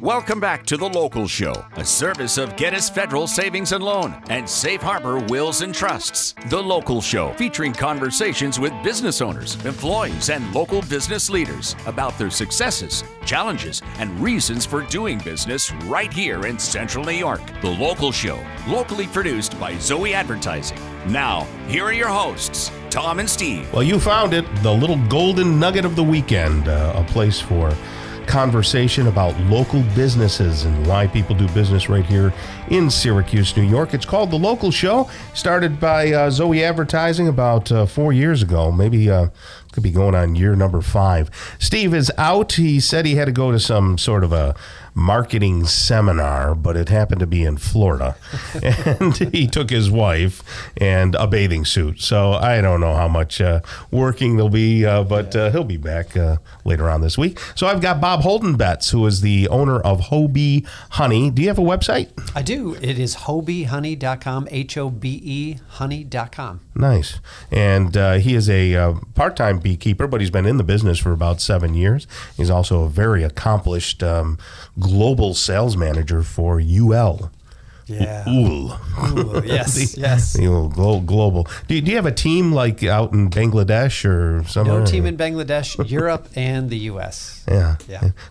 Welcome back to The Local Show, a service of Gettys Federal Savings and Loan and Safe Harbor Wills and Trusts. The Local Show, featuring conversations with business owners, employees, and local business leaders about their successes, challenges, and reasons for doing business right here in Central New York. The Local Show, locally produced by Zoey Advertising. Now, here are your hosts, Tom and Steve. Well, you found it, the little golden nugget of the weekend, a place for conversation about local businesses and why people do business right here in Syracuse, New York. It's called The Local Show, started by Zoey Advertising about 4 years ago. Maybe could be going on year number 5. Steve is out. He said he had to go to some sort of a marketing seminar, but it happened to be in Florida. And he took his wife and a bathing suit. So I don't know how much working there'll be, but he'll be back later on this week. So I've got Bob Holden-Betts, who is the owner of Hobie Honey. Do you have a website? I do. It is hobiehoney.com, H-O-B-E honey.com. Nice. And he is a part-time beekeeper, but he's been in the business for about 7 years. He's also a very accomplished global sales manager for UL. Yeah. Ooh. Yes, yes. Global. Do you have a team like out in Bangladesh or somewhere? No team in Bangladesh, Europe, and the U.S. Yeah.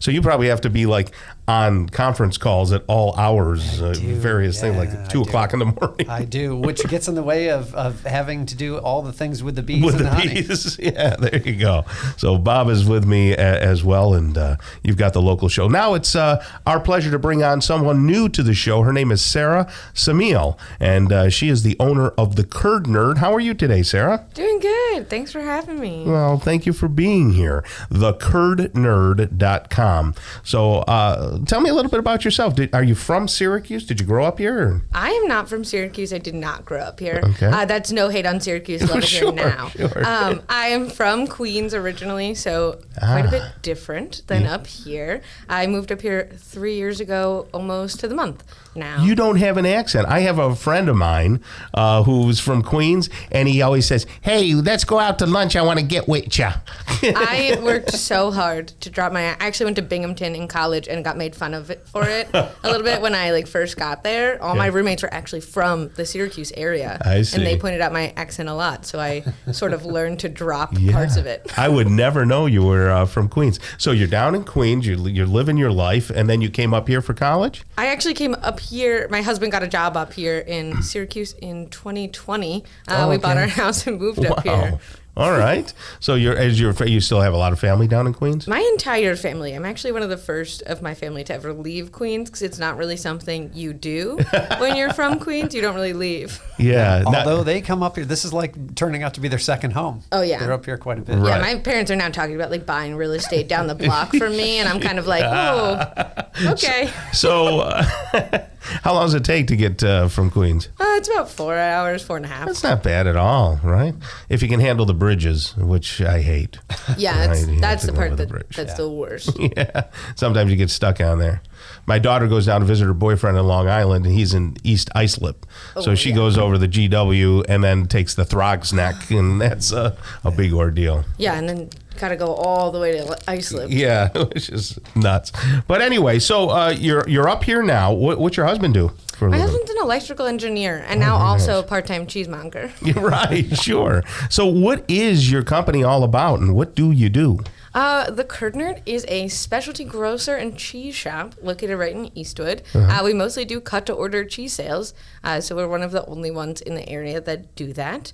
So you probably have to be like on conference calls at all hours, various things like 2 o'clock in the morning. I do, which gets in the way of having to do all the things with the bees with and the honey. bees. Yeah, there you go. So Bob is with me as well, and you've got The Local Show. Now it's our pleasure to bring on someone new to the show. Her name is Sarah Simiele, and she is the owner of The Curd Nerd. How are you today, Sarah? Doing good. Thanks for having me. Well, thank you for being here. TheCurdNerd.com. So tell me a little bit about yourself. Are you from Syracuse? Did you grow up here? Or? I am not from Syracuse. I did not grow up here. Okay. That's no hate on Syracuse. Love it here now. Sure. I am from Queens originally, so quite a bit different than up here. I moved up here 3 years ago, almost to the month now. You don't have an accent. I have a friend of mine who's from Queens, and he always says, "Hey, let's go out to lunch. I want to get with ya." I worked so hard to drop my. I actually went to Binghamton in college and got made fun of it for it a little bit when I first got there. All my roommates were actually from the Syracuse area, I see. And they pointed out my accent a lot. So I sort of learned to drop parts of it. I would never know you were from Queens. So you're down in Queens. You're living your life, and then you came up here for college. I actually came up here. My husband got a job up here in Syracuse in 2020. We bought our house and moved up here. All right. So you still have a lot of family down in Queens? My entire family. I'm actually one of the first of my family to ever leave Queens because it's not really something you do when you're from Queens. You don't really leave. Yeah. Although they come up here, this is like turning out to be their second home. Oh, yeah. They're up here quite a bit. Right. Yeah, my parents are now talking about buying real estate down the block from me, and I'm kind of like, oh, okay. So how long does it take to get from Queens? It's about 4 hours, 4.5. That's not bad at all, right? If you can handle the bridges, which I hate. Yeah, Right? You that's have the to go part over the bridge. that's the worst. Yeah. Sometimes you get stuck on there. My daughter goes down to visit her boyfriend in Long Island, and he's in East Islip. So she goes over the GW and then takes the Throgs Neck, and that's a big ordeal. Yeah, and then got to go all the way to Islip. Yeah, which is nuts. But anyway, so you're up here now. What's your husband do? My husband's an electrical engineer and now also a part-time cheesemonger. You're right, sure. So what is your company all about, and what do you do? The Curd Nerd is a specialty grocer and cheese shop located right in Eastwood. We mostly do cut-to-order cheese sales, so we're one of the only ones in the area that do that,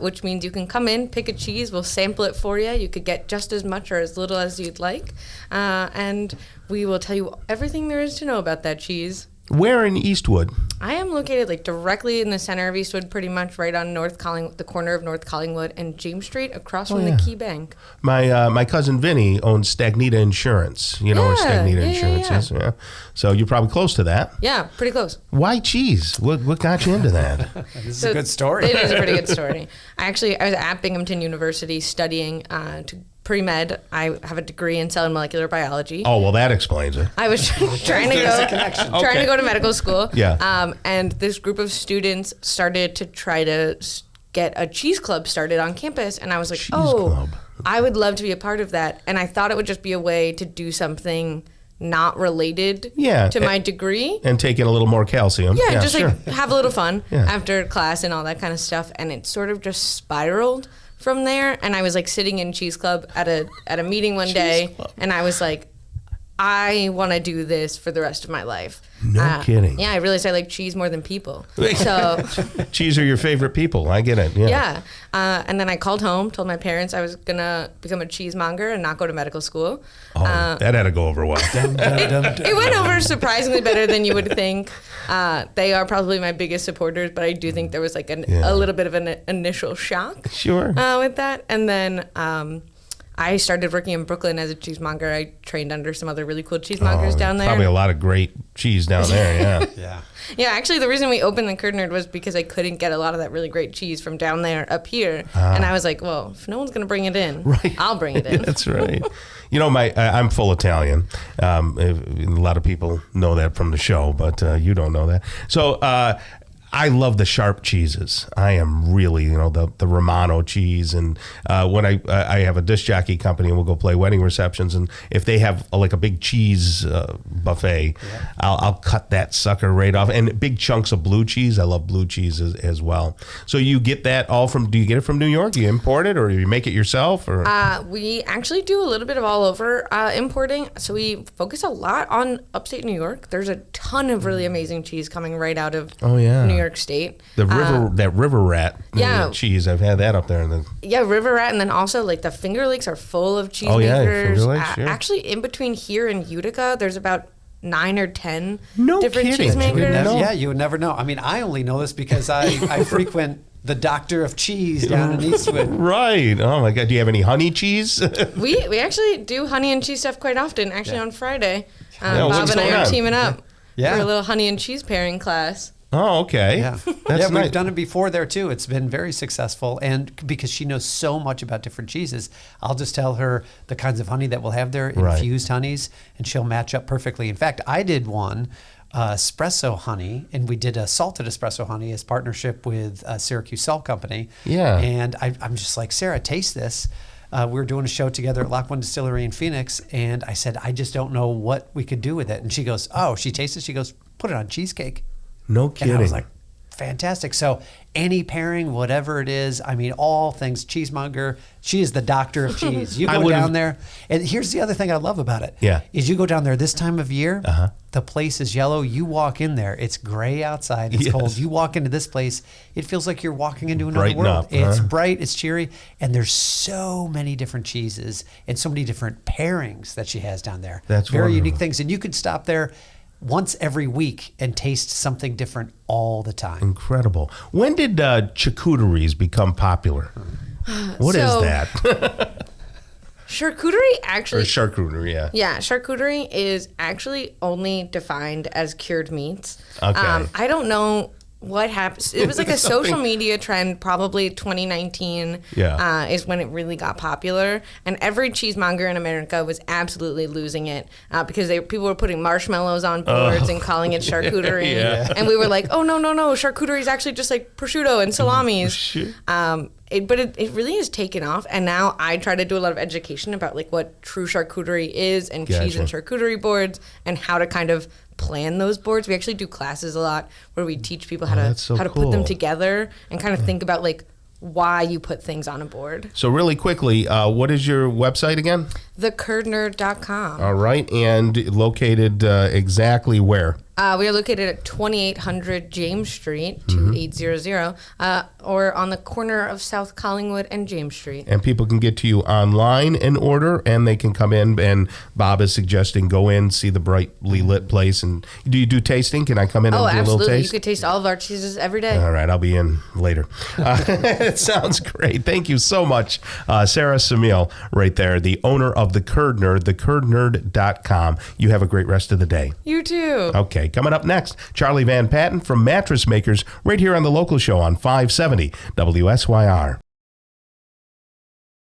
which means you can come in, pick a cheese, we'll sample it for you. You could get just as much or as little as you'd like, and we will tell you everything there is to know about that cheese. Where in Eastwood? I am located directly in the center of Eastwood, pretty much right on the corner of North Collingwood and James Street, across from the Key Bank. My cousin Vinny owns Stagnita Insurance. You know where Stagnita Insurance is? Yeah. So you're probably close to that. Yeah, pretty close. Why cheese? What got you into that? This is a good story. It is a pretty good story. I was at Binghamton University studying to pre-med. I have a degree in cell and molecular biology. Oh, well, that explains it. I was trying to go to medical school. Yeah. And this group of students started to try to get a cheese club started on campus. And I was like, Cheese club. I would love to be a part of that. And I thought it would just be a way to do something not related Yeah, to my degree. And taking a little more calcium. Yeah, just sure. like have a little fun Yeah. after class and all that kind of stuff. And it sort of just spiraled from there. And I was like sitting in Cheese Club at a meeting one day, and I was like, I want to do this for the rest of my life. No kidding. Yeah, I realized I like cheese more than people. So Cheese are your favorite people. I get it. Yeah. yeah. And then I called home, told my parents I was going to become a cheesemonger and not go to medical school. Oh, that had to go over well. It went over surprisingly better than you would think. They are probably my biggest supporters, but I do think there was like a little bit of an initial shock Sure. with that. And then I started working in Brooklyn as a cheesemonger. I trained under some other really cool cheesemongers down there. Probably a lot of great cheese down there, yeah. Yeah. Yeah, actually, the reason we opened the Curd Nerd was because I couldn't get a lot of that really great cheese from down there up here. And I was like, well, if no one's going to bring it in, Right. I'll bring it in. That's right. You know, I'm full Italian. A lot of people know that from the show, but you don't know that. So I love the sharp cheeses. I am really, the Romano cheese. And when I have a disc jockey company and we'll go play wedding receptions, and if they have like a big cheese buffet, I'll cut that sucker right off. And big chunks of blue cheese. I love blue cheese as well. So you get that do you get it from New York? Do you import it or you make it yourself? Or We actually do a little bit of all over importing. So we focus a lot on upstate New York. There's a ton of really amazing cheese coming right out of New York State. The river rat cheese, I've had that up there. River Rat, and then also like the Finger Lakes are full of cheesemakers. Oh yeah, Finger Lakes, sure. Actually, in between here and Utica, there's about 9 or 10 No different kidding. cheesemakers. You would never know. I mean, I only know this because I frequent the Doctor of Cheese down in Eastwood. Right. Oh my God. Do you have any honey cheese? We actually do honey and cheese stuff quite often. Actually, on Friday, Yeah, Bob what's and I going are on? teaming up Yeah. for a little honey and cheese pairing class. Oh, okay. Yeah, That's nice. we've done it before there too. It's been very successful, and because she knows so much about different cheeses, I'll just tell her the kinds of honey that we'll have there, Right. infused honeys, and she'll match up perfectly. In fact, I did one espresso honey, and we did a salted espresso honey as partnership with Syracuse Salt Company. Yeah. And I'm just like, Sarah, taste this. We were doing a show together at Lock One Distillery in Phoenix, and I said, I just don't know what we could do with it. And she goes, she tastes it. She goes, put it on cheesecake. No kidding. And I was like, fantastic. So any pairing, whatever it is, I mean, all things cheesemonger. She is the doctor of cheese. You go down there. And here's the other thing I love about it. Yeah. Is you go down there this time of year, the place is yellow. You walk in there, it's gray outside, it's cold. You walk into this place, it feels like you're walking into another Brighten world. up, It's huh? bright, it's cheery, and there's so many different cheeses and so many different pairings that she has down there. That's very wonderful. unique things. And you could stop there once every week and taste something different all the time. Incredible. When did charcuteries become popular? What is that? Charcuterie Or actually. charcuterie, yeah. Yeah, charcuterie is actually only defined as cured meats. Okay. I don't know what happened. It was like a social media trend, probably 2019 is when it really got popular. And every cheesemonger in America was absolutely losing it because people were putting marshmallows on boards and calling it charcuterie. Yeah. And we were like, oh, no, charcuterie is actually just like prosciutto and salamis. But it really has taken off, and now I try to do a lot of education about like what true charcuterie is and cheese and charcuterie boards and how to kind of plan those boards. We actually do classes a lot where we teach people how to put them together and kind of think about like why you put things on a board. So really quickly, what is your website again? thecurdnerd.com. All right, and located exactly where? We are located at 2800 James Street, 2800, or on the corner of South Collingwood and James Street. And people can get to you online and order, and they can come in, and Bob is suggesting go in, see the brightly lit place. And do you do tasting? Can I come in and do a little absolutely. taste? You could taste all of our cheeses every day. All right, I'll be in later. It sounds great. Thank you so much, Sarah Simiele, right there, the owner of The Curd Nerd, thecurdnerd.com. You have a great rest of the day. You too. Okay, coming up next, Charlie Van Patten from Mattress Makers, right here on The Local Show on 570 WSYR.